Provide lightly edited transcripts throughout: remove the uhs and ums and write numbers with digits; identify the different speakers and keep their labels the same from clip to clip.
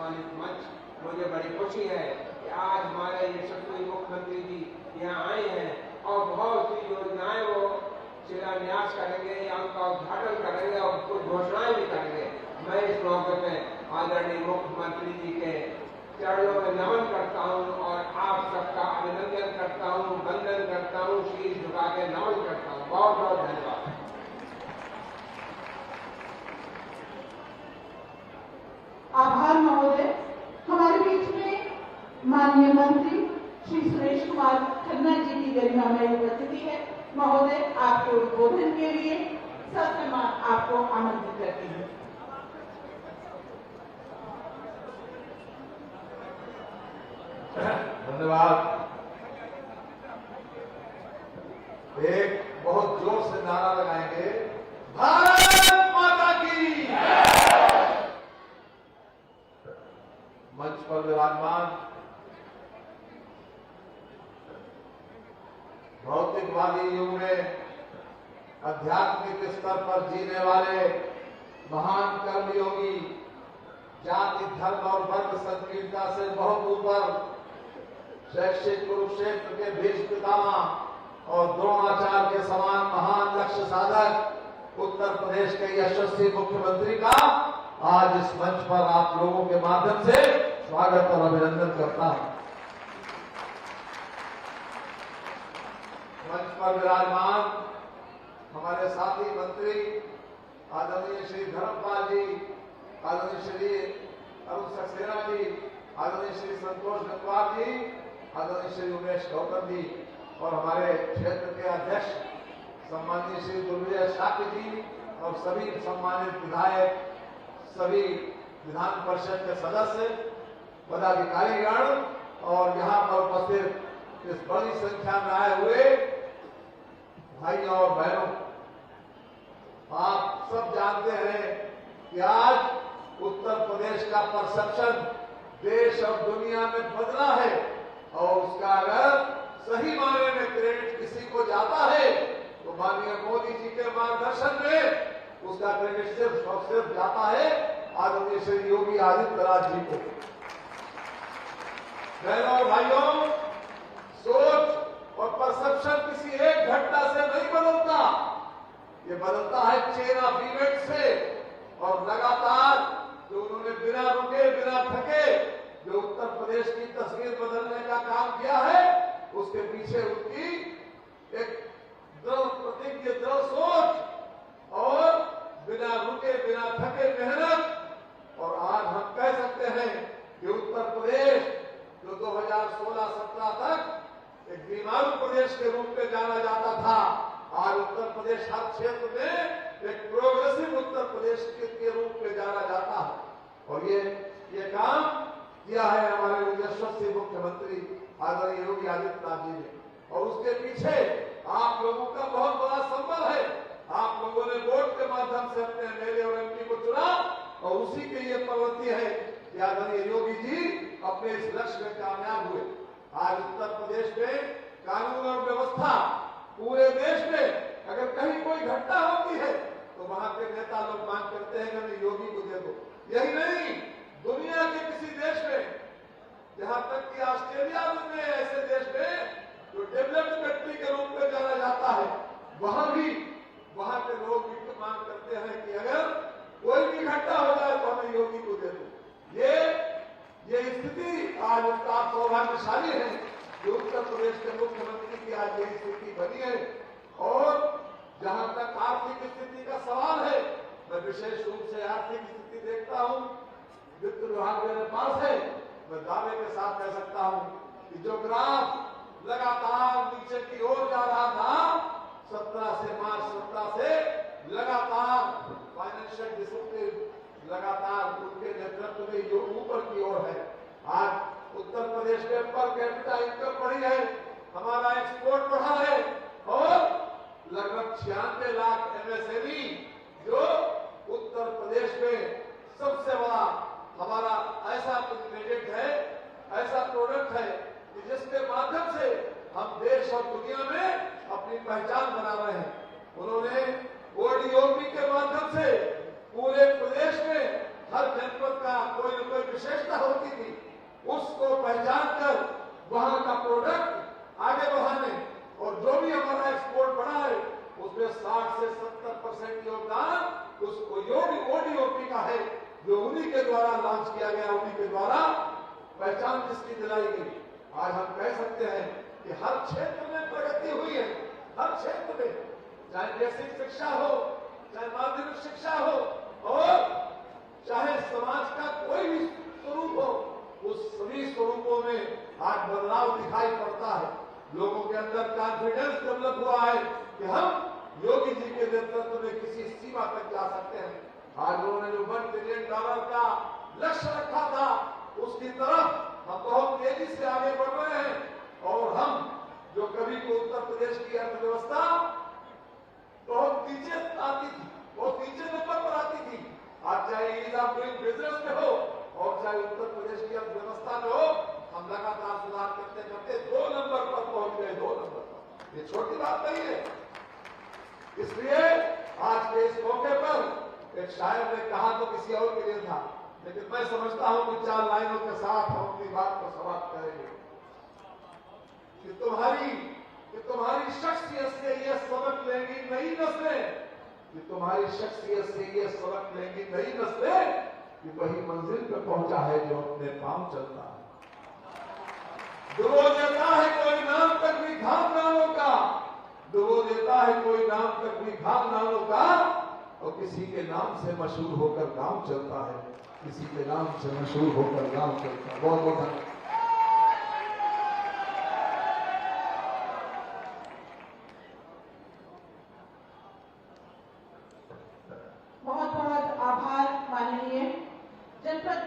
Speaker 1: सम्मानित मंच, मुझे बड़ी खुशी है कि आज हमारे यशस्वी मुख्यमंत्री जी यहाँ आए हैं और बहुत सी योजनाएं वो शिलान्यास करेंगे या उनका उद्घाटन करेंगे और कुछ घोषणाएं भी करेंगे। मैं इस मौके पर आदरणीय मुख्यमंत्री जी के चरणों में नमन करता हूं और आप सबका अभिनंदन करता हूं, वंदन करता हूं, शीश झुका के नमन करता हूं। बहुत बहुत धन्यवाद।
Speaker 2: आभार महोदय। हमारे बीच में माननीय मंत्री श्री सुरेश कुमार खन्ना जी की गरिमामय उपस्थिति है। महोदय, आपके उद्बोधन के लिए ससम्मान आपको आमंत्रित करती हूँ।
Speaker 3: धन्यवाद। एक बहुत जोर से नारा लगाएंगे, भारत माता की। मंच पर विराजमान भौतिकवादी युग में आध्यात्मिक स्तर पर जीने वाले महान कर्मयोगी, जाति धर्म और वर्ग संकीर्णता से बहुत ऊपर शैक्षिक कुरुक्षेत्र के भीष्म पितामह और द्रोणाचार्य के समान महान लक्ष्य साधक उत्तर प्रदेश के यशस्वी मुख्यमंत्री का आज इस मंच पर आप लोगों के माध्यम से स्वागत और अभिनंदन करता हूं। मंच पर विराजमान हमारे साथी मंत्री आदरणीय श्री धर्मपाल जी, आदरणीय श्री अरुण सक्सेना जी, आदरणीय श्री संतोष गंगवार जी, आदरणीय श्री उमेश गौतम जी और हमारे क्षेत्र के अध्यक्ष सम्माननीय श्री दुर्विजय शाक्य जी और सभी सम्मानित विधायक, सभी विधान परिषद के सदस्य, पदाधिकारीगण और यहाँ पर उपस्थित इस बड़ी संख्या में आए हुए भाइयों और बहनों, आप सब जानते हैं कि आज उत्तर प्रदेश का परसेप्शन देश और दुनिया में बदला है और उसका अगर सही मायने में क्रेडिट किसी को जाता है तो माननीय मोदी जी के मार्गदर्शन में उसका क्रेडिट सिर्फ और सिर्फ जाता है आदरणीय श्री योगी आदित्यनाथ जी को। बहनों और भाइयों, सोच और परसेप्शन किसी एक घटना से नहीं बदलता, ये बदलता है चेन ऑफ इवेंट से। और लगातार जो उन्होंने बिना रुके बिना थके जो उत्तर प्रदेश की तस्वीर बदलने का काम किया है, उसके पीछे उनकी एक दृढ़ प्रतिज्ञ, दृढ़ सोच और बिना रुके बिना थके मेहनत। और आज हम कह सकते हैं कि उत्तर प्रदेश जो 2016-17 तक एक बीमारू प्रदेश के रूप में जाना जाता था, आज उत्तर प्रदेश हर क्षेत्र में एक प्रोग्रेसिव उत्तर प्रदेश के रूप में जाना जाता है। और ये काम किया है हमारे यशस्वी मुख्यमंत्री आदरणीय योगी आदित्यनाथ जी ने। और उसके पीछे आप लोगों का बहुत बड़ा संबल है। आप लोगों ने वोट के माध्यम से अपने एमएलए और एमपी को चुना और उसी के ये प्रवृत्ति है कि आदरणीय योगी जी अपने इस लक्ष्य में कामयाब हुए। आज उत्तर प्रदेश में कानून और व्यवस्था, पूरे देश में अगर कहीं कोई घटना होती है तो वहां के नेता लोग मांग करते हैं कि हमें योगी को दे दो। यही नहीं, दुनिया के किसी देश में, जहां तक कि ऑस्ट्रेलिया में ऐसे देश में जो डेवलप्ड कंट्री के रूप में जाना जाता है, वहां के लोग भी मांग करते हैं कि अगर कोई भी घटना हो जाए तो हमें योगी को दे दो। ये स्थिति आज उसका सौभाग्यशाली है जो उत्तर प्रदेश के मुख्यमंत्री की आज यही स्थिति बनी है। और जहां तक आर्थिक स्थिति का सवाल है, मैं विशेष रूप से आर्थिक स्थिति देखता हूं, वित्त विभाग मेरे पास है, मैं दावे के साथ कह सकता हूं कि जो ग्राफ लगातार नीचे की ओर जा रहा था, 17 से मार्च 17 से लगातार फाइनेंशियल डिसिप्लिन लगातार उनके नेतृत्व में जो ऊपर की ओर है। आज उत्तर प्रदेश में पर कैपिटा इनकम बढ़ी है, हमारा एक्सपोर्ट बढ़ा है और लगभग 96 लाख एमएसएमई जो उत्तर प्रदेश में सबसे बड़ा हमारा ऐसा प्रोजेक्ट है, ऐसा प्रोडक्ट है कि जिसके माध्यम से हम देश और दुनिया में अपनी पहचान बना रहे हैं। उन्होंने ओडीओपी के माध्यम से पूरे प्रदेश में हर जनपद का कोई न कोई विशेषता को पहचान कर वहां का प्रोडक्ट आगे बढ़ाने और जो भी हमारा एक्सपोर्ट बढ़ा है उसमें 60 से 70% योगदान उस ओडीओपी का है, जो उन्हीं के द्वारा लॉन्च किया गया, उन्हीं के द्वारा पहचान जिसकी दिलाई गई। आज हम कह सकते हैं कि हर क्षेत्र में प्रगति हुई है, हर क्षेत्र में, चाहे बेसिक शिक्षा हो, चाहे माध्यमिक शिक्षा हो और चाहे समाज का कोई भी स्वरूप हो, उस सभी स्वरूपों में आज बदलाव दिखाई पड़ता है। लोगों के अंदर कॉन्फिडेंस डेवलप हुआ है कि हम योगी जी के नेतृत्व में किसी सीमा तक जा सकते हैं। आज उन्होंने जो $1 ट्रिलियन का लक्ष्य रखा था उसकी तरफ हम बहुत तेजी से आगे बढ़ रहे हैं और हम जो कभी को उत्तर प्रदेश की अर्थव्यवस्था बहुत नीचे आती थी, बहुत नीचे नंबर पर आती थी, आज चाहे ईज ऑफ डूइंग बिजनेस में हो और चाहे उत्तर प्रदेश की अर्थव्यवस्था में हो, हम लगातार सुधार करते करते 2 नंबर पर पहुंच गए, 2 नंबर पर। ये छोटी बात नहीं है। इसलिए आज के इस मौके पर एक शायर ने कहा तो किसी और के लिए था, लेकिन मैं समझता हूं कि 4 लाइनों के साथ हम अपनी बात को समाप्त करेंगे कि तुम्हारी शख्सियत से ये सबक लेंगी नई नस्लें, कि तुम्हारी शख्सियत से ये सबक लेंगी नई नस्लें कि वही मंजिल पे पहुंचा है जो अपने पांव चलता है। डुबो देता है कोई नाम तक भी घाम नालों का, डुबो देता है कोई नाम तक भी घाम नालों का, और किसी के नाम से मशहूर होकर गांव चलता है, किसी के नाम से मशहूर होकर गांव चलता है। बहुत बहुत धन्यवाद।
Speaker 2: बहुत बहुत आभार माननीय। जनपद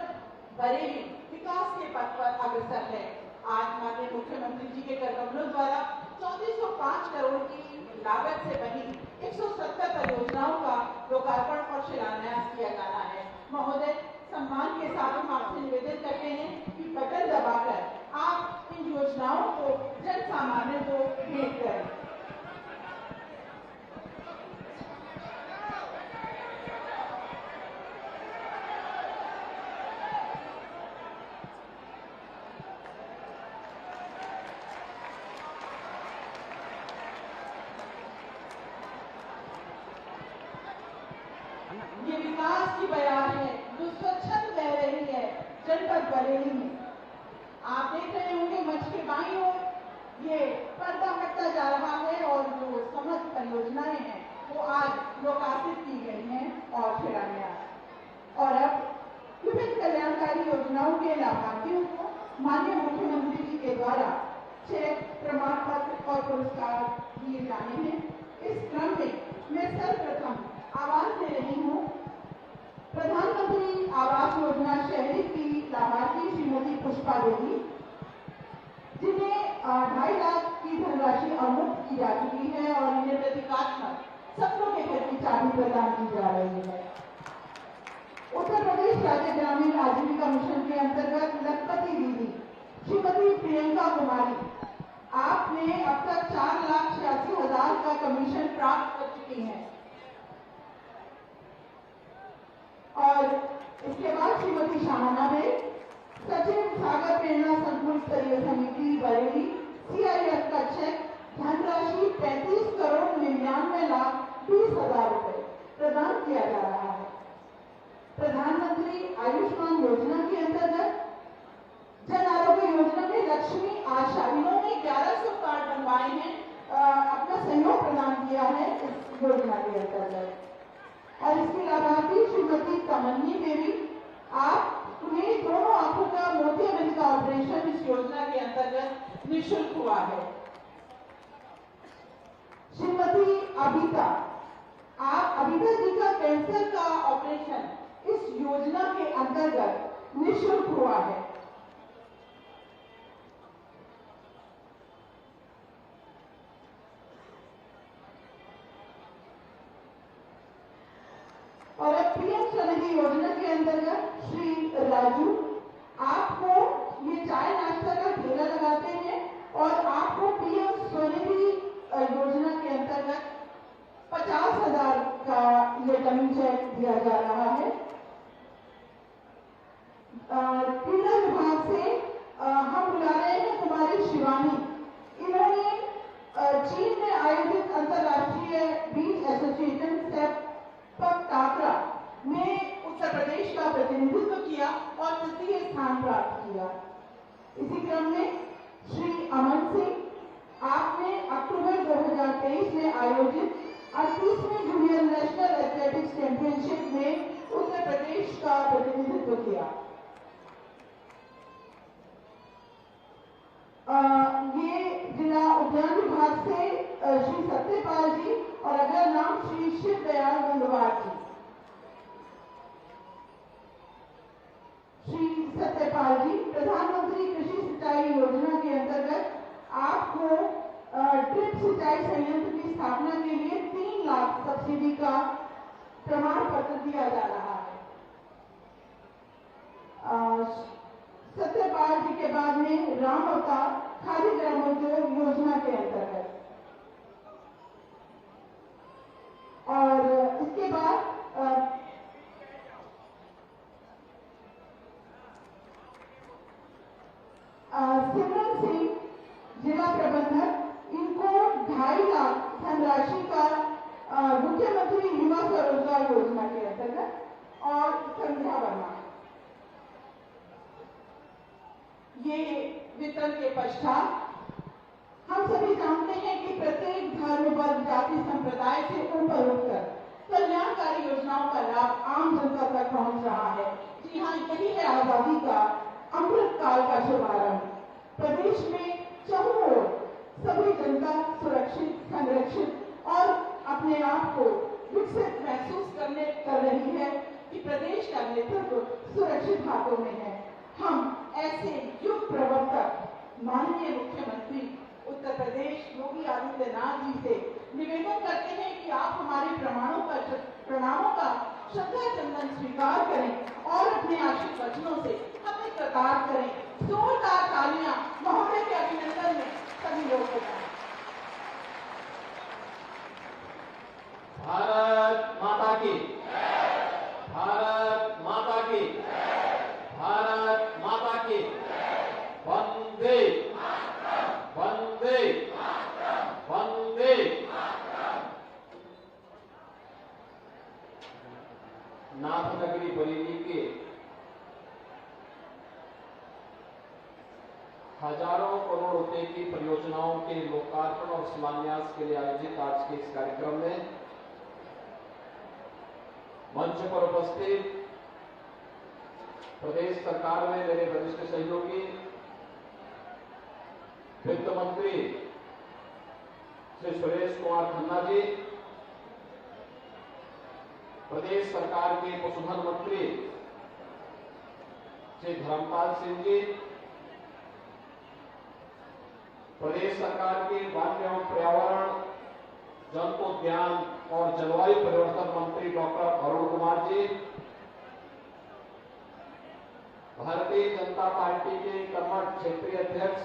Speaker 2: बरेली विकास के पथ पर अग्रसर है। आज माननीय मुख्यमंत्री जी के करकमलों द्वारा 3405 करोड़ की लागत से बनी 170 परियोजनाओं का लोकार्पण और शिलान्यास किया जाना है। महोदय, सम्मान के साथ हम आपसे निवेदन करते हैं कि बटन दबाकर आप इन योजनाओं को जन सामान्य को भेंट करें। ये विकास की बयान है जो स्वच्छंद बह रही है जनपद बरेली में। आप देख रहे होंगे मंच के बाईं ओर ये पर्दा हटता जा रहा है और जो समस्त परियोजनाएं हैं वो आज लोकार्पित की गई हैं और शिलान्यास। और अब विभिन्न कल्याणकारी योजनाओं के लाभार्थियों को माननीय मुख्यमंत्री जी के द्वारा चेक, प्रमाण पत्र और पुरस्कार दिए जाने हैं। इस क्रम में मैं सर्वप्रथम आवाज दे रही हूँ प्रधानमंत्री आवास योजना शहरी की लाभार्थी श्रीमती पुष्पा देवी, जिन्हें 2.5 लाख की धनराशि अवमुक्त की जा चुकी है और इन्हें प्रतीकात्मक सपनों के घर की चाबी प्रदान की जा रही है। उत्तर प्रदेश राज्य ग्रामीण आजीविका मिशन के अंतर्गत लखपति दीदी श्रीमती प्रियंका कुमारी, आपने अब तक 4,86,000 का कमीशन प्राप्त कर चुकी हैं। और इसके बाद श्रीमती शाहना देव, सचिव सागर प्रेरणा संकुल स्तरीय समिति बरेली, CIF का चेक धनराशि 35,99,20,000 रुपए प्रदान किया जा रहा है। प्रधानमंत्री आयुष्मान योजना के अंतर्गत जन आरोग्य योजना में लक्ष्मी आशा, इन्होंने 1100 कार्ड बनवाए हैं, अपना सहयोग प्रदान किया है इस योजना के अंतर्गत। और इसके लाभार्थी श्रीमती तमन्नी देवी, आप उन्हें दोनों आंखों का मोतियाबिंद का ऑपरेशन इस योजना के अंतर्गत निःशुल्क हुआ है। श्रीमती अबिता, आप अबिता जी का कैंसर का ऑपरेशन इस योजना के अंतर्गत निःशुल्क हुआ है। और अब पीएम स्वनिधि योजना के अंतर्गत श्री राजू, आपको ये चाय नाश्ता का ठेला लगाते हैं और आपको पीएम स्वनिधि योजना के अंतर्गत 50,000 का ये डमी चेक दिया जा रहा है। क्रीड़ा विभाग से स्थान प्राप्त किया। इसी क्रम में श्री अमन सिंह, आपने अक्टूबर 2023 में आयोजित 38वें जूनियर नेशनल एथलेटिक्स चैंपियनशिप में उत्तर प्रदेश का प्रतिनिधित्व किया। ये जिला उद्यान विभाग से श्री सत्यपाल जी और अगला नाम श्री शिव दयाल गंगवार जी। श्री सत्यपाल जी, प्रधानमंत्री कृषि सिंचाई योजना के अंतर्गत आपको ड्रिप सिंचाई संयंत्र की स्थापना के लिए 3 लाख सब्सिडी का प्रमाण पत्र दिया जा रहा है। सत्यपाल जी के बाद में राम अवतार खादी ग्रामोद्योग योजना के अंतर्गत, और इसके बाद सिमरन सिंह, जिला प्रबंधक, इनको 2.5 लाख धनराशि का मुख्यमंत्री युवा स्वरोजगार योजना के अंतर्गत, और संध्या वर्मा। ये वितरण के पश्चात हम सभी जानते हैं कि प्रत्येक धर्म, वर्ग, जाति, संप्रदाय से ऊपर उठकर कल्याणकारी योजनाओं का लाभ आम जनता तक पहुंच रहा है। जी हाँ, यही है आजादी का अमृत काल का शुभारंभ। प्रदेश में चारों ओर सभी जनता सुरक्षित, संरक्षित और अपने आप को विकसित महसूस कर रही है कि प्रदेश का नेतृत्व सुरक्षित हाथों में है। हम ऐसे युग प्रवर्तक माननीय मुख्यमंत्री उत्तर प्रदेश योगी आदित्यनाथ जी से निवेदन करते हैं कि आप हमारे प्रणामों का श्रद्धा चंदन स्वीकार करें और अपने आशीष वचनों से हमें प्रकार करें। जोरदार तालियां महोदय के अभिनंदन में सभी लोग बताएं।
Speaker 3: भारत माता की, भारत माता की, भारत माता की, वंदे वंदे वंदे। नाथनगरी बरेली के हजारों करोड़ रुपए की परियोजनाओं के लोकार्पण और शिलान्यास के लिए आयोजित आज के इस कार्यक्रम में मंच पर उपस्थित प्रदेश सरकार में मेरे वरिष्ठ सहयोगी वित्त मंत्री श्री सुरेश कुमार खन्ना जी, प्रदेश सरकार के पशुधन मंत्री श्री धर्मपाल सिंह जी, प्रदेश सरकार के वन एवं पर्यावरण, जंतुद्यान और जलवायु परिवर्तन मंत्री डॉक्टर अरुण कुमार जी, भारतीय जनता पार्टी के कर्मठ क्षेत्रीय अध्यक्ष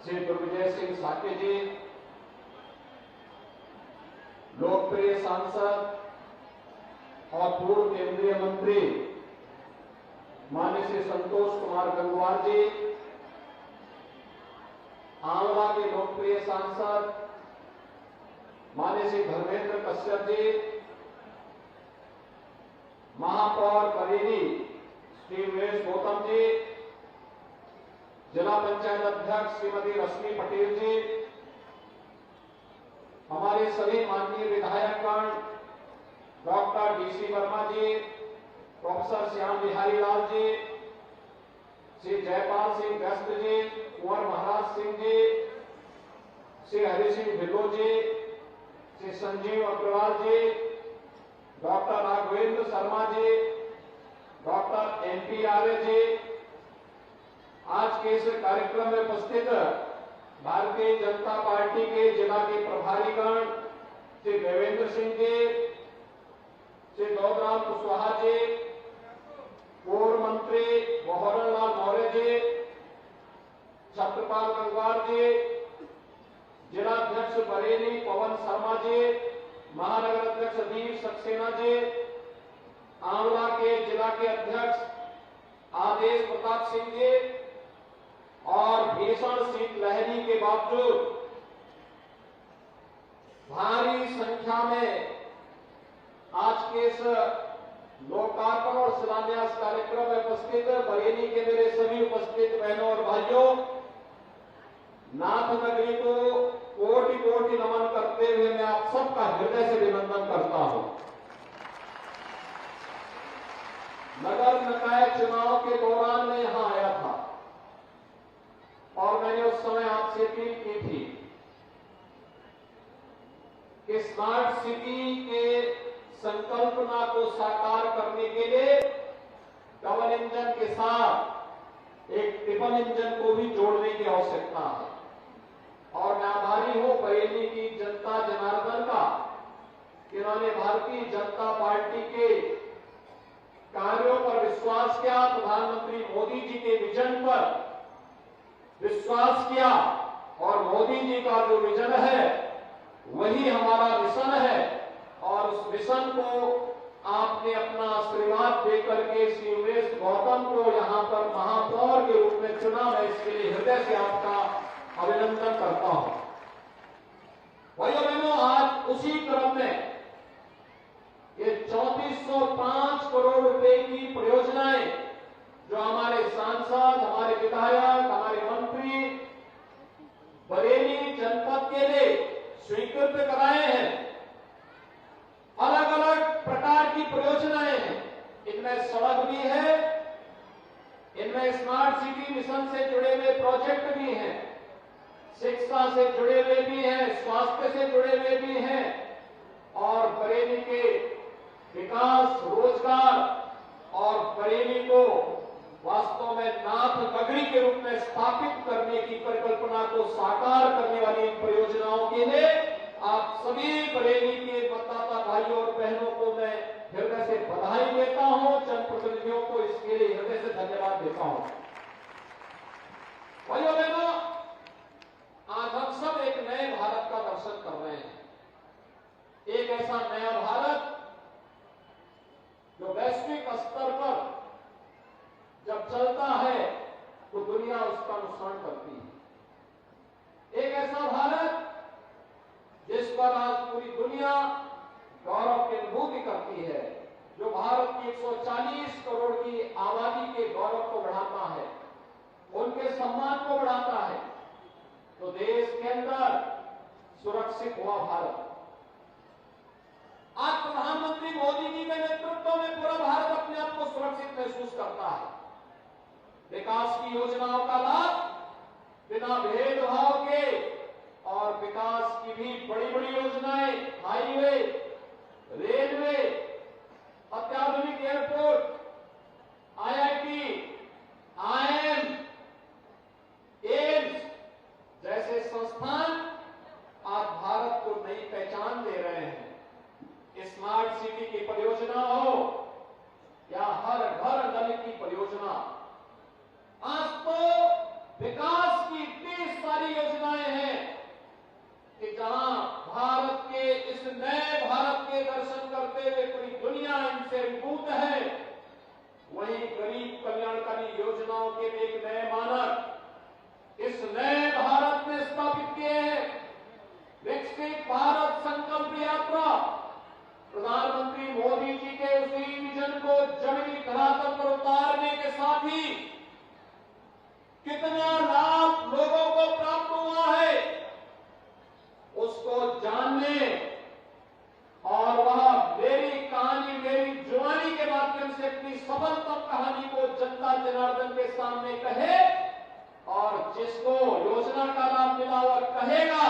Speaker 3: श्री दुर्विजय सिंह साके जी, लोकप्रिय सांसद और पूर्व केंद्रीय मंत्री माननीय श्री संतोष कुमार गंगवार जी, आंवला के लोकप्रिय सांसद माननीय श्री धर्मेंद्र कश्यप जी, महापौर बरेली श्री वीरेश गौतम जी, जिला पंचायत अध्यक्ष श्रीमती रश्मि पटेल जी, हमारे सभी माननीय विधायकगण डॉक्टर डीसी वर्मा जी, प्रोफेसर श्याम बिहारी लाल जी, श्री जयपाल सिंह व्यस्त जी, कुंवर महाराज सिंह जी, श्री हरि सिंह ढिल्लो जी, श्री संजीव अग्रवाल जी, doctor Raghavendra Sharma ji, doctor MP आर्य जी, आज के इस कार्यक्रम में उपस्थित भारतीय जनता पार्टी के जिला के प्रभारीगण श्री देवेंद्र सिंह जी, श्री गौतराम कुशवाहा जी, पूर्व मंत्री मोहन लाल मौर्य जी, छत्रपाल गंगवार जी, जिला अध्यक्ष बरेली पवन शर्मा जी, महानगर अध्यक्ष दीप सक्सेना जी, आंवला के जिला के अध्यक्ष आदेश प्रताप सिंह जी, और भीषण शीतलहरी के बावजूद भारी संख्या में आज के इस लोकार्पण और शिलान्यास कार्यक्रम में उपस्थित बरेली के मेरे सभी उपस्थित बहनों और भाइयों, नाथ नगरी को कोटि कोटि नमन करते हुए मैं आप सबका हृदय से अभिनंदन करता हूं। नगर निकाय चुनाव के दौरान मैं यहां आया था और मैंने उस समय आपसे अपील की थी कि स्मार्ट सिटी के संकल्पना को साकार करने के लिए डबल इंजन के साथ एक ट्रिपल इंजन को भी जोड़ने की आवश्यकता है। और मैं आभारी हूं बरेली की जनता जनार्दन का कि उन्होंने भारतीय जनता पार्टी के कार्यों पर विश्वास किया, प्रधानमंत्री मोदी जी के विजन पर विश्वास किया और मोदी जी का जो विजन है वही हमारा मिशन है। और उस मिशन को आपने अपना आशीर्वाद देकर के श्री उमेश गौतम को यहां पर महापौर के रूप में चुना। मैं इसके लिए हृदय से आपका अभिनंदन करता हूं। भाइयों बहनों, आज उसी क्रम में ये 3405 करोड़ रुपए की परियोजनाएं जो हमारे सांसद, हमारे विधायक, हमारे मंत्री बरेली जनपद के लिए स्वीकृत कराए हैं, अलग अलग प्रकार की परियोजनाएं हैं। इनमें सड़क भी है, इनमें स्मार्ट सिटी मिशन से जुड़े हुए प्रोजेक्ट भी हैं, शिक्षा से जुड़े हुए भी हैं, स्वास्थ्य से जुड़े हुए भी हैं और बरेली के विकास, रोजगार और बरेली को वास्तव में नाथ नगरी के रूप में स्थापित करने की परिकल्पना को साकार करने वाली इन परियोजनाओं के लिए आप सभी बरेली के मतदाता भाइयों और बहनों को मैं हृदय से बधाई देता हूं। जनप्रतिनिधियों को इसके लिए हृदय से धन्यवाद देता हूं। भाइयों बहनों, आज हम सब एक नए भारत का दर्शन कर रहे हैं। एक ऐसा नया भारत जो वैश्विक स्तर पर जब चलता है तो दुनिया उसका अनुसरण करती है। एक ऐसा भारत जिस पर आज पूरी दुनिया गौरव की अनुभूति करती है, जो भारत की 140 करोड़ की आबादी के गौरव को बढ़ाता है, उनके सम्मान को बढ़ाता है। तो देश के अंदर सुरक्षित हुआ भारत। आज प्रधानमंत्री मोदी जी के नेतृत्व में पूरा भारत अपने आप को सुरक्षित महसूस करता है। विकास की योजनाओं का लाभ बिना भेदभाव के और विकास की भी बड़ी बड़ी योजनाएं, हाईवे, रेलवे, अत्याधुनिक एयरपोर्ट, आईआईटी, आईआईएम, एम्स जैसे संस्थान आज भारत को नई पहचान दे रहे हैं। स्मार्ट सिटी की परियोजना हो या हर घर नल की परियोजना, आज तो विकास की इतनी सारी योजनाएं हैं कि जहां भारत के इस नए भारत के दर्शन करते हुए पूरी दुनिया इनसे अभिभूत है, वहीं गरीब कल्याणकारी योजनाओं के भी एक नए मानक इस नए भारत में स्थापित किए हैं। विकसित भारत संकल्प यात्रा, प्रधानमंत्री मोदी जी के उसी विजन को जमीनी धरातल पर उतारने के साथ ही कितना लाभ लोगों को प्राप्त हुआ है उसको जानने और वह मेरी कहानी, मेरी जुबानी के माध्यम से अपनी सफलता कहानी को जनता जनार्दन के सामने कहे और जिसको योजना का लाभ मिला वह कहेगा,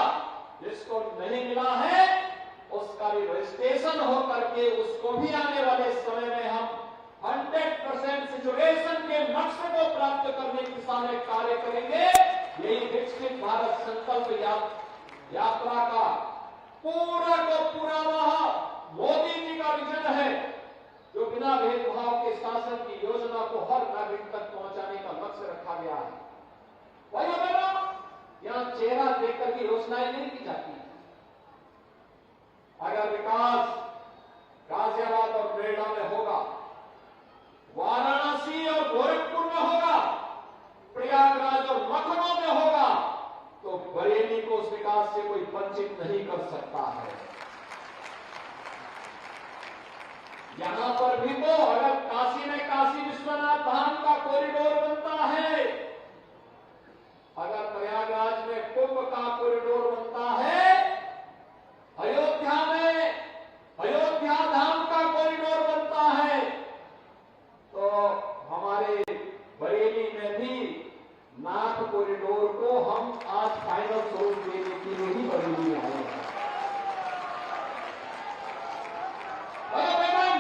Speaker 3: जिसको नहीं मिला है उसका भी रजिस्ट्रेशन हो करके उसको भी आने वाले समय में हम 100% सिचुएशन के मकसद को प्राप्त करने की दिशा में कार्य करेंगे। यही विकसित भारत संकल्प यात्रा का पूरा का पूरा वह मोदी जी का विजन है, जो बिना भेदभाव के शासन की योजना को हर नागरिक तक पहुंचाने का लक्ष्य रखा गया है। भाइयों बहनों, यहां चेहरा देखकर की योजनाएं नहीं की जाती। अगर विकास गाजियाबाद और नोएडा में होगा, वाराणसी और गोरखपुर में होगा, प्रयागराज और लखनऊ में होगा, तो बरेली को उस विकास से कोई वंचित नहीं कर सकता है। यहां पर भी तो
Speaker 4: हम आज फाइनल स्वरूप देने के लिए ही बरेली आए हैं।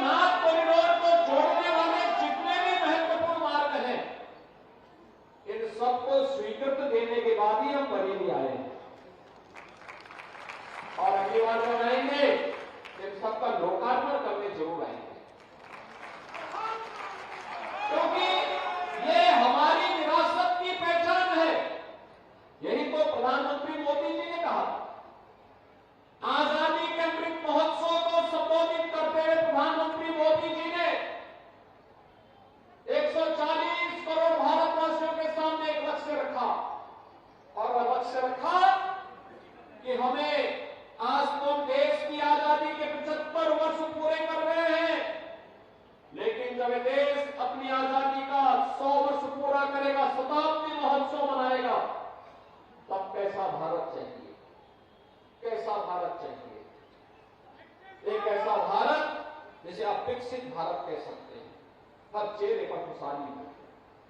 Speaker 4: नाथ कॉरिडोर को जोड़ने वाले जितने भी महत्वपूर्ण मार्ग हैं, इन सबको स्वीकृत देने के बाद ही हम बरेली आए हैं। और अगली बार जब आएंगे इन सबका लोकार्पण करने जरूर आएंगे, क्योंकि ये हमारी विरासत की पहचान है। यही तो प्रधानमंत्री मोदी जी ने कहा। आजादी के अमृत महोत्सव को संबोधित करते हुए प्रधानमंत्री मोदी जी ने 140 करोड़ भारतवासियों के सामने एक लक्ष्य रखा, और वह लक्ष्य रखा कि हमें आज तो देश की आजादी के 75 वर्ष पूरे कर रहे हैं, लेकिन जब देश अपनी आजादी का 100 वर्ष पूरा करेगा, शताब्दी महोत्सव मनाएगा, तब कैसा भारत चाहिए, कैसा भारत चाहिए। एक ऐसा भारत जिसे आप विकसित भारत कह सकते हैं। हर चेहरे पर खुशहाली हो,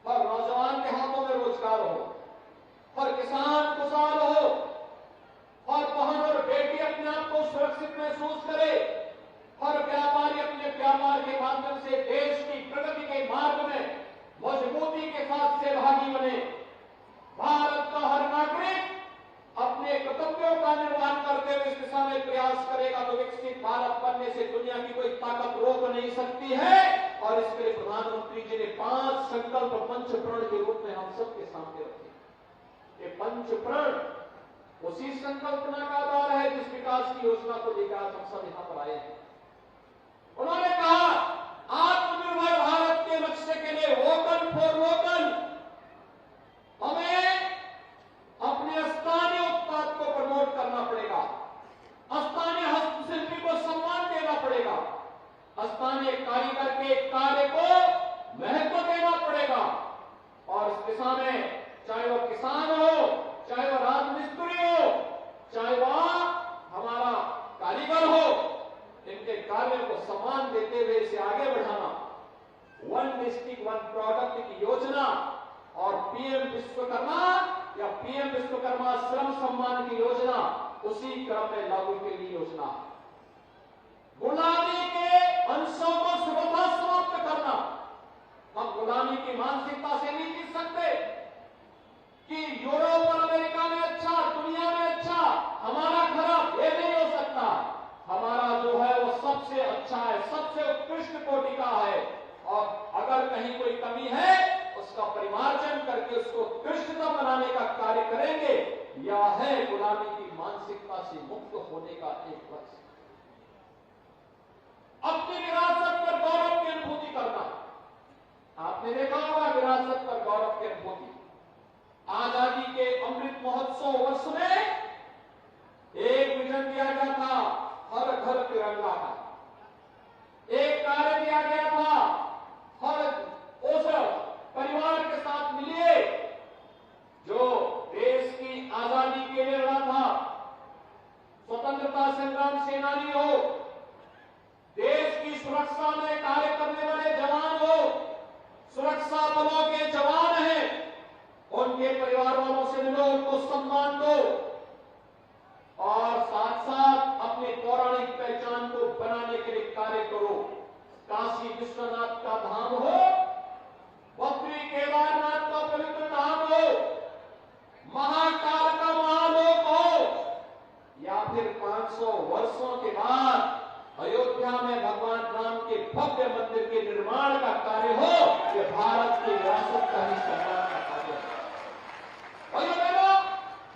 Speaker 4: हर नौजवान के हाथों में रोजगार हो, हर किसान खुशहाल हो, हर बहन और बेटी अपने आप को सुरक्षित महसूस करे, हर व्यापारी अपने व्यापार के माध्यम से देश की प्रगति के मार्ग में मजबूती के साथ सहभागी बने। भारत का हर नागरिक अपने कर्तव्यों का निर्वहन करते हुए इस दिशा में प्रयास करेगा तो विकसित भारत बनने से दुनिया की कोई ताकत रोक नहीं सकती है। और इसके लिए प्रधानमंत्री जी ने 5 संकल्प पंचप्रण के रूप में हम सबके सामने रखे। ये पंचप्रण उसी संकल्पना का आधार है जिस विकास की योजना को लेकर आज हम सब यहां पर आए हैं। उन्होंने कहा आत्मनिर्भर भारत के लक्ष्य के लिए वोकल फॉर लोकल, हमें अपने स्थानीय उत्पाद को प्रमोट करना पड़ेगा, स्थानीय हस्तशिल्पी को सम्मान देना पड़ेगा, स्थानीय कारीगर के कार्य को महत्व देना पड़ेगा। और इस दिशा में चाहे वो किसान हो, चाहे वो राजमिस्त्री हो, चाहे वह हमारा कारीगर हो, इनके कार्य को सम्मान देते हुए इसे आगे बढ़ाना। 1 डिस्ट्रिक्ट 1 प्रोडक्ट की योजना और पीएम विश्वकर्मा या पीएम विश्वकर्मा श्रम सम्मान की योजना उसी क्रम में लागू के लिए योजना। गुलामी के अंशों को सर्वथा समाप्त करना। हम गुलामी की मानसिकता से नहीं जीत सकते कि यूरोप और अमेरिका में अच्छा, दुनिया में अच्छा, हमारा खराब, ये नहीं हो सकता। हमारा जो है वो सबसे अच्छा है, सबसे उत्कृष्ट कोटि का है, और अगर कहीं कोई कमी है उसका परिमार्जन करके उसको उत्कृष्टता बनाने का कार्य करेंगे। यह है गुलामी की मानसिकता से मुक्त होने का एक लक्ष्य। अपनी विरासत पर गौरव की अनुभूति करना। आपने देखा होगा विरासत पर गौरव की अनुभूति। आजादी के अमृत महोत्सव वर्ष में एक विजन दिया गया था, हर घर तिरंगा का। एक कार्य दिया गया था, हर उस परिवार के साथ मिलिए जो देश की आजादी के लिए लड़ा था, स्वतंत्रता संग्राम सेनानी हो, देश की सुरक्षा में कार्य करने वाले जवान हो, सुरक्षा बलों के जवान हैं, उनके परिवार वालों से मिलो, उनको सम्मान दो, और साथ साथ अपनी पौराणिक पहचान को बनाने के लिए कार्य करो। काशी विश्वनाथ का धाम हो, बद्री केदारनाथ का पवित्र धाम हो, महाकाल का महालोक हो, या फिर 500 वर्षों के बाद अयोध्या में भगवान राम के भव्य मंदिर के निर्माण का कार्य हो, यह भारत की विरासत का ही सम्मान का कार्य है। भाइयों,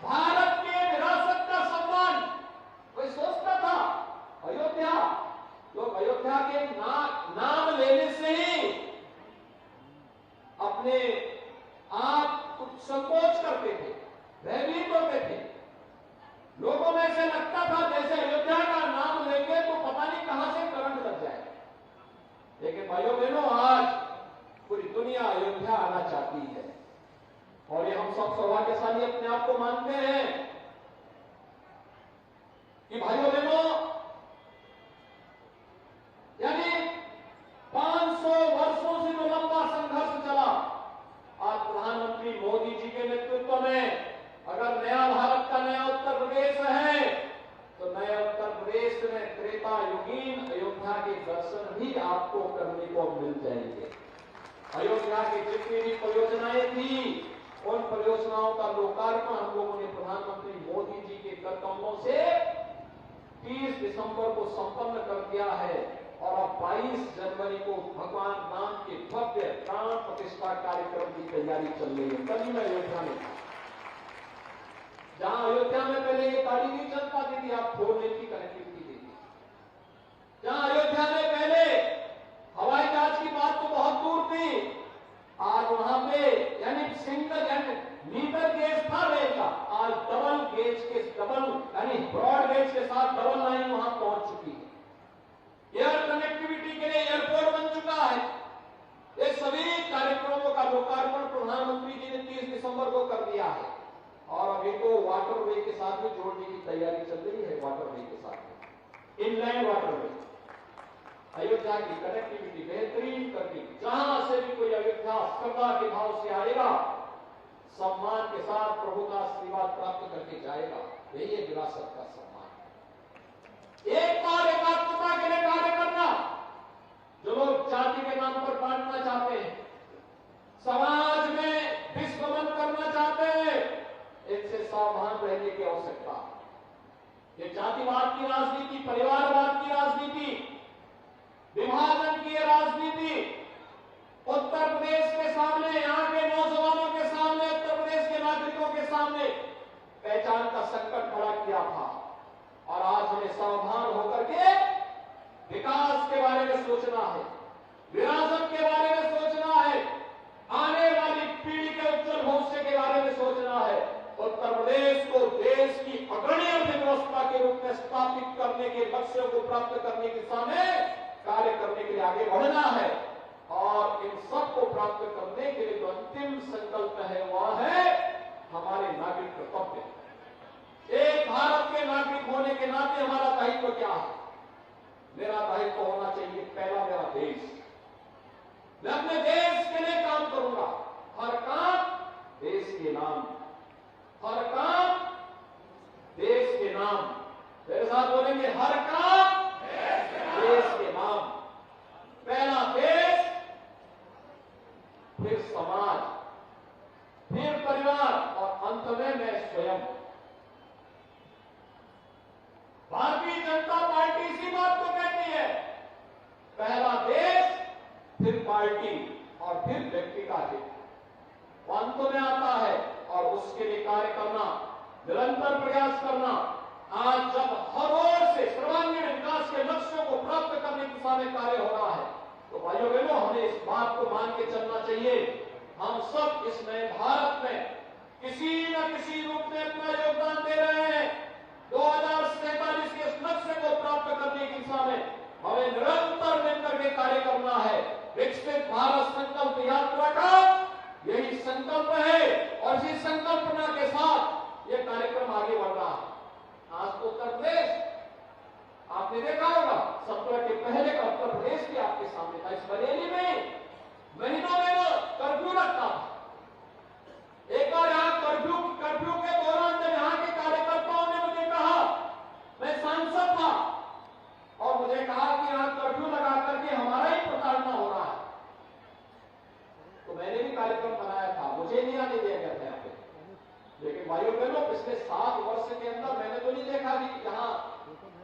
Speaker 4: भारत के विरासत का सम्मान कोई सोचता था? अयोध्या, लोग अयोध्या के नाम लेने से ही अपने आप कुछ संकोच करते थे, भयभीत होते थे। लोगों में ऐसे लगता था जैसे अयोध्या का नाम लेंगे तो पता नहीं कहां से करंट लग जाए। लेकिन भाइयों बहनों, आज पूरी दुनिया अयोध्या आना चाहती है, और ये हम सब सौभाग्यशाली अपने आप को मानते हैं कि भाइयों बहनों, यानी 500 वर्षों से जो लंबा संघर्ष चला, आज प्रधानमंत्री मोदी जी के नेतृत्व में अगर अयोध्या की जितनी भी परियोजनाएं थी, उन परियोजनाओं का लोकार्पण हम लोगों ने प्रधानमंत्री मोदी जी के कर कमलों से 30 दिसंबर को संपन्न कर दिया है। और अब 22 जनवरी को भगवान राम के भव्य प्राण प्रतिष्ठा कार्यक्रम की तैयारी चल रही है। कल ही मैं अयोध्या में था, जहां अयोध्या में पहले ये गाड़ी नहीं चल पाती थी, आप 4 लेन की कनेक्टिविटी दी थी। जहां अयोध्या में पहले हवाई जहाज की बात तो बहुत दूर थी, आज वहां पे यानी सिंगल यानी मीटर गेज था रेल का, आज डबल गेज के यानी ब्रॉड गेज के साथ डबल लाइन वहां पहुंच चुकी है। एयर कनेक्टिविटी के लिए एयरपोर्ट बन चुका है। ये सभी कार्यक्रमों का लोकार्पण प्रधानमंत्री जी ने 30 दिसंबर को कर दिया है। और अभी तो वाटरवे के साथ भी जोड़ने की तैयारी चल रही है। वाटरवे के साथ इनलैंड वाटरवे, अयोध्या की कनेक्टिविटी बेहतरीन करके जहां से भी कोई अयोध्या श्रद्धा के भाव से आएगा, सम्मान के साथ प्रभु का आशीर्वाद प्राप्त करके जाएगा। यही है विरासत का सम्मान। एक बार एकात्मता के लिए कार्य करना। जो लोग जाति के नाम पर बांटना चाहते हैं, समाज में विस्मरण करना चाहते हैं, इनसे सावधान रहने की आवश्यकता। ये जातिवाद की राजनीति, परिवारवाद की राजनीति, विभाजन की राजनीति उत्तर प्रदेश के सामने, यहां के नौजवानों के सामने, उत्तर प्रदेश के नागरिकों के सामने पहचान का संकट खड़ा किया था। और आज हमें सावधान होकर के विकास के बारे में सोचना है, विरासत के बारे में सोचना है, आने वाली पीढ़ी के उज्जवल भविष्य के बारे में सोचना है। उत्तर प्रदेश को देश की अग्रणी अर्थव्यवस्था के रूप में स्थापित करने के लक्ष्यों को प्राप्त करने की दिशा में कार्य करने के लिए आगे बढ़ना है। और इन सब को प्राप्त करने के लिए जो अंतिम संकल्प है वह है हमारे नागरिक कर्तव्य। एक भारत के नागरिक होने के नाते हमारा दायित्व क्या है? मेरा दायित्व होना चाहिए पहला मेरा देश। मैं अपने देश के लिए काम करूंगा। हर काम देश के नाम, हर काम देश के नाम। मेरे साथ बोलेंगे, हर काम देश के नाम। पहला देश, फिर समाज, फिर परिवार और अंत में मैं स्वयं। भारतीय जनता पार्टी इसी बात को कहती है, पहला देश, फिर पार्टी और फिर व्यक्ति का हित। अंत में आता है और उसके लिए कार्य करना, निरंतर प्रयास करना। आज जब हर ओर से सर्वांगीण विकास के लक्ष्यों को प्राप्त करने की दिशा में कार्य हो रहा है, तो भाइयों बहनों, हमें इस बात को मान के चलना चाहिए, हम सब इस नए भारत में किसी न किसी रूप में अपना योगदान दे रहे हैं। 2047 के इस लक्ष्य को प्राप्त करने की दिशा में हमें निरंतर मिलकर के कार्य करना है। विकसित भारत संकल्प यात्रा का यही संकल्प है और इसी संकल्पना के साथ यह कार्यक्रम आगे बढ़ रहा है। आज तो उत्तर प्रदेश आपने देखा होगा, 17 के पहले का उत्तर प्रदेश भी आपके सामने था। इस बरेली में महीनों में कर्फ्यू लगता था। एक बार यहाँ कर्फ्यू के दौरान जब यहाँ के कार्यकर्ताओं ने मुझे कहा, मैं सांसद था और मुझे कहा कि यहाँ कर्फ्यू लगा करके हमारा ही प्रताड़ना हो रहा है, तो मैंने भी कार्यक्रम बनाया था, मुझे नहीं आने दिया गया था यहाँ पे। लेकिन भाइयों बहनों, पिछले 7 वर्ष के अंदर मैंने तो नहीं देखा कि यहाँ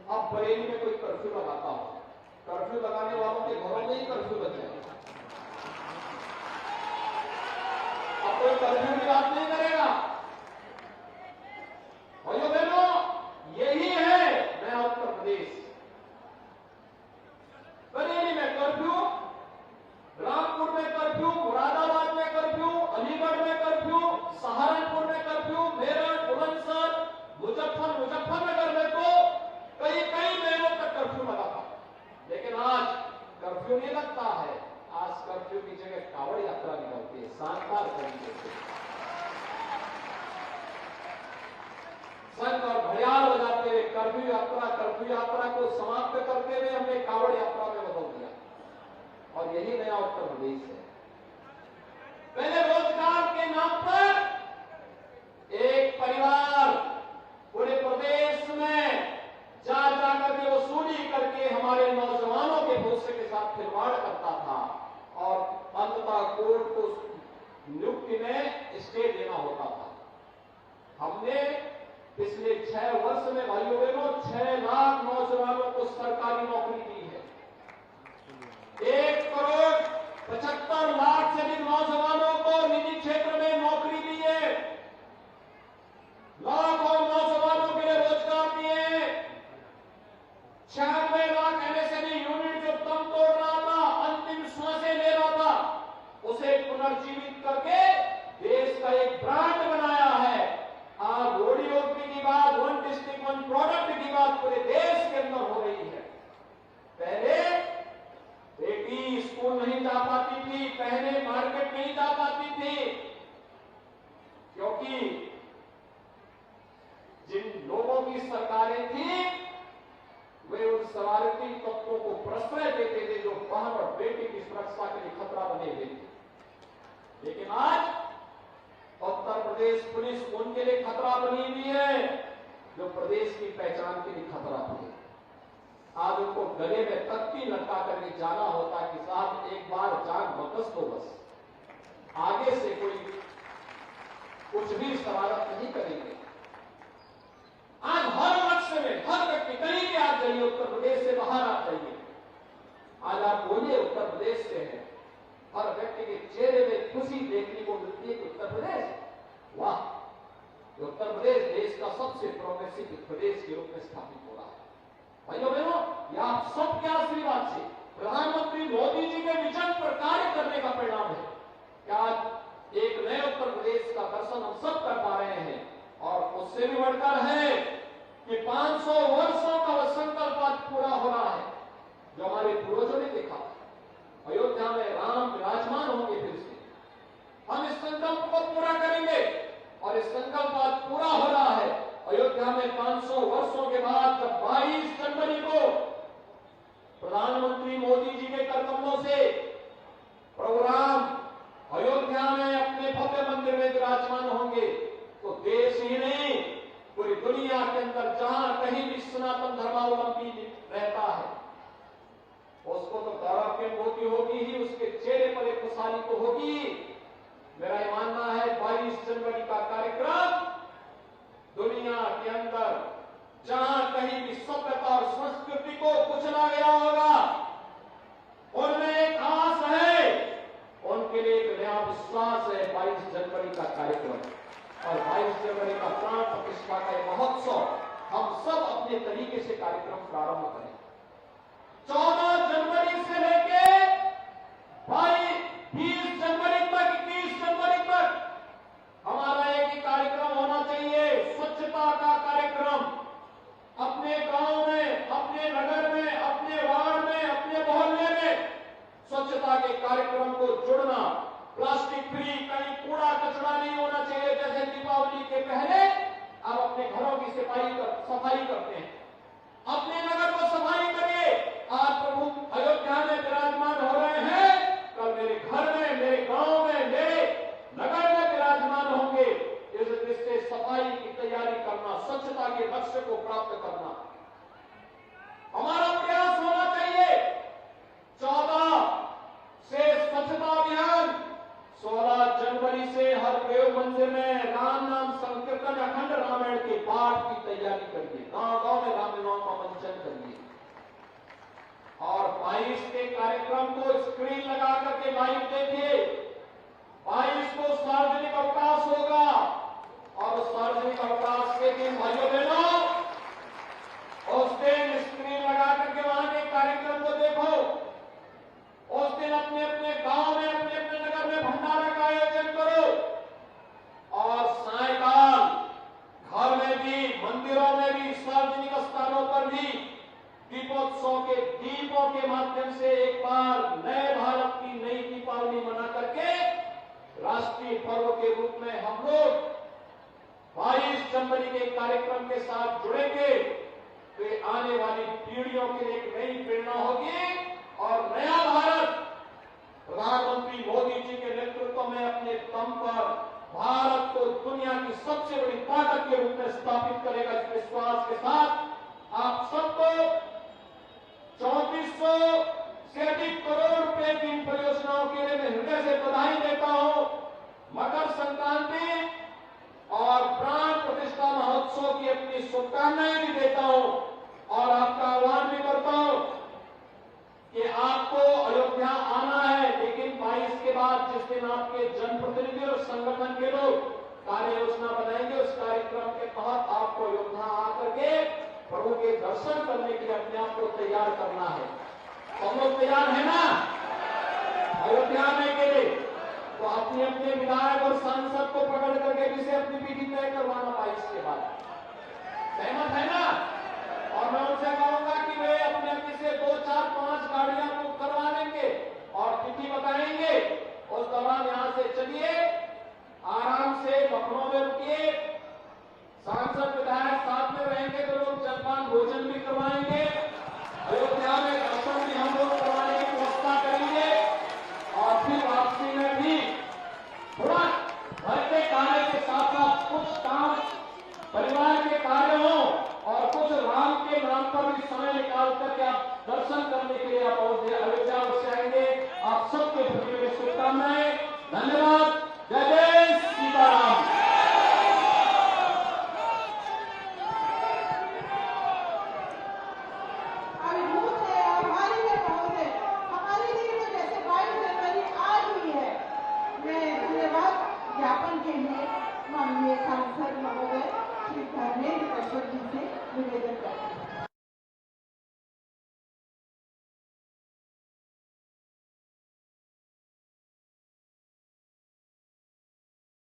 Speaker 4: अब बरेली में कोई कर्फ्यू लगाता हो। कर्फ्यू लगाने वालों के घरों में ही कर्फ्यू लग जाए। अब कोई कर्फ्यू की बात नहीं करेगा। भाइयों बहनों, यही है नया उत्तर प्रदेश। बरेली में कर्फ्यू, रामपुर में कर्फ्यू, मुरादाबाद में कर्फ्यू, अलीगढ़ में कर्फ्यू, सहारनपुर में कर्फ्यू, मेरठ, बुलंदशहर, मुजफ्फरनगर में तो कई महीनों तक कर्फ्यू लगा था। लेकिन आज कर्फ्यू नहीं लगता है। आज कर्फ्यू की जगह कावड़ यात्रा निकलती है शानदार तरीके से। संघ और घड़ियाल बजाते हुए कर्फ्यू यात्रा को समाप्त करते हुए हमने कावड़ यात्रा में बदल दिया। और यही नया उत्तर प्रदेश है। पहले रोजगार के नाम पर एक परिवार पूरे प्रदेश में जा करके वसूली करके हमारे नौजवानों के भविष्य के साथ खिलवाड़ करता था और अंततः कोर्ट नियुक्ति में स्टे देना होता था। हमने पिछले 6 वर्ष में भाइयों बहनों 6 लाख नौजवानों को सरकारी नौकरी दी है। 1,75,00,000 से अधिक नौजवानों को निजी क्षेत्र में नौकरी दी है। लाखों नौजवानों के लिए रोजगार दिए। 96 लाख एमएसएमई यूनिट जो दम तोड़ रहा था, अंतिम सांसें ले रहा था, उसे पुनर्जीवित करके देश का एक ब्रांड बनाया है। आज ओडीओपी की बात, वन डिस्ट्रिक्ट वन प्रोडक्ट की बात पूरे देश के अंदर हो रही है। पहले बेटी स्कूल नहीं जा पाती थी, पहले मार्केट नहीं जा पाती थी, क्योंकि जिन लोगों की सरकारें थी वे उन शरारती तत्वों को प्रश्रय देते थे जो बहन और बेटी की सुरक्षा के लिए खतरा बने हुए थे। लेकिन आज उत्तर प्रदेश पुलिस उनके लिए खतरा बनी हुई है जो प्रदेश की पहचान के लिए खतरा बनी। आज उनको गले में तख्ती लटका करके जाना होता कि साहब एक बार जान बकस दो, बस आगे से कोई कुछ भी शरारत नहीं करेंगे। आज हर लक्ष्य में हर व्यक्ति कहीं भी आप जाइए, उत्तर प्रदेश से बाहर आप जाइए, आज आप बोलिए उत्तर प्रदेश से है, हर व्यक्ति के चेहरे में खुशी देखने को मिलती है कि उत्तर प्रदेश, वाह, उत्तर प्रदेश देश का सबसे प्रोग्रेसिव प्रदेश के रूप में स्थापित हो रहा है। भाइयों बहनों, यह आप सबके आशीर्वाद से प्रधानमंत्री मोदी जी के विजन पर कार्य करने का परिणाम है कि आज एक नए उत्तर प्रदेश का दर्शन हम सब कर पा रहे हैं। और उससे भी बढ़कर है कि 500 वर्षों का वह संकल्प आज पूरा हो रहा है जो हमारे पूर्वजों ने देखा। अयोध्या में राम विराजमान होंगे फिर से, हम इस संकल्प को पूरा करेंगे और इस संकल्प आज पूरा हो रहा है। अयोध्या में 500 वर्षों के बाद जब 22 जनवरी को प्रधानमंत्री मोदी जी के करकमलों से प्रभु राम अयोध्या में अपने भव्य मंदिर में विराजमान होंगे तो देश ही नहीं पूरी दुनिया के अंदर जहां कहीं भी सनातन धर्मावलंबी रहता है उसको तो गौरव की अनुभूति होगी ही, उसके चेहरे पर एक खुशहाली तो होगी। मेरा ये मानना है 22 जनवरी का कार्यक्रम दुनिया के अंदर जहां कहीं भी सभ्यता और संस्कृति को कुचला गया होगा उनमें एक आस है, उनके लिए एक नया विश्वास है। 22 जनवरी का कार्यक्रम और 22 जनवरी का प्राण प्रतिष्ठा का यह महोत्सव हम सब अपने तरीके से कार्यक्रम प्रारंभ करें। 14 जनवरी से लेके 20 जनवरी तक, 21 जनवरी तक हमारा एक ही कार्यक्रम होना चाहिए, स्वच्छता का कार्यक्रम। अपने गांव में, अपने नगर में, अपने वार्ड में, अपने मोहल्ले में स्वच्छता के कार्यक्रम को जुड़ना। प्लास्टिक फ्री, कहीं कूड़ा कचरा नहीं होना चाहिए। जैसे दीपावली के पहले आप अपने घरों की सफाई करते हैं, अपने नगर को सफाई करिए। आज प्रभु अयोध्या में विराजमान हो रहे हैं, कल मेरे घर में, मेरे गांव में, मेरे नगर में विराजमान होंगे। इस दृष्टि से सफाई की तैयारी करना, स्वच्छता के लक्ष्य को प्राप्त करना हमारा प्रयास होना चाहिए। 14 से स्वच्छता अभियान, 16 जनवरी से हर देव मंदिर में राम नाम संकीर्तन, अखंड रामायण के पाठ की तैयारी करिए, गांव-गांव में रामलीलाओं का मंचन करिए। और 22 के कार्यक्रम को स्क्रीन लगा करके लाइव देखिए। 22 को सार्वजनिक अवकाश होगा और उस सार्वजनिक अवकाश के दिन भाइयों बहनों उस दिन स्क्रीन लगा करके वहां के कार्यक्रम को देखो। उस दिन अपने अपने गांव में, अपने अपने नगर में भंडारा का आयोजन करो और सायकाल घर में भी, मंदिरों में भी, सार्वजनिक स्थानों पर भी दीपोत्सव के दीपों के माध्यम से एक बार नए भारत की नई दीपावली मना करके राष्ट्रीय पर्व के रूप में हम लोग 22 जनवरी के कार्यक्रम के साथ जुड़ेंगे तो आने वाली पीढ़ियों के लिए एक नई प्रेरणा होगी और नया भारत प्रधानमंत्री मोदी जी के नेतृत्व में अपने दम पर भारत को दुनिया की सबसे बड़ी ताकत के रूप में स्थापित करेगा। इस विश्वास के साथ आप सबको 3400 से अधिक करोड़ रुपए की इन परियोजनाओं के लिए मैं हृदय से बधाई देता हूं। मकर संक्रांति और प्राण प्रतिष्ठा महोत्सव की अपनी शुभकामनाएं भी देता हूं और आपका आह्वान भी करता हूं कि आपको अयोध्या आना है, लेकिन 22 के बाद जिस दिन आपके जनप्रतिनिधि और संगठन के लोग कार्य योजना बनाएंगे, उस कार्यक्रम के तहत आपको अयोध्या आकर के प्रभु के दर्शन करने के लिए अपने आप को तैयार करना है। तो हम लोग तैयार है ना अयोध्या आने के लिए? तो अपने अपने विधायक और सांसद को पकड़ करके भी से अपनी विधि तय करवाना 22 के बाद। सहमत है ना? और मैं उनसे कहूंगा कि वे अपने अपनी से 2, 4, 5 गाड़ियां बुक करवा लेंगे और तिथि बताएंगे। उस दौरान यहां से चलिए, आराम से लखनऊ में रुकिए, सांसद विधायक साथ में रहेंगे तो लोग जलपान भोजन भी करवाएंगे, अयोध्या में दर्शन भी हम लोग करवाने की व्यवस्था करेंगे और फिर वापसी में भी थोड़ा घर के कार्य के साथ साथ कुछ काम परिवार के कार्य हो और कुछ राम के नाम पर भी समय निकाल करके आप दर्शन करने के लिए आप अयोध्या अवश्य आएंगे। आप सबके प्रति मेरी शुभकामनाएं। धन्यवाद। जय जय सीताराम।
Speaker 2: अभिभूत है, आभारी है महोदय। हमारे लिए तो जैसे 22 जनवरी आज हुई है। मैं धन्यवाद ज्ञापन के लिए माननीय सांसद महोदय श्री धर्मेंद्र कश्यप जी से निवेदन करती हूँ।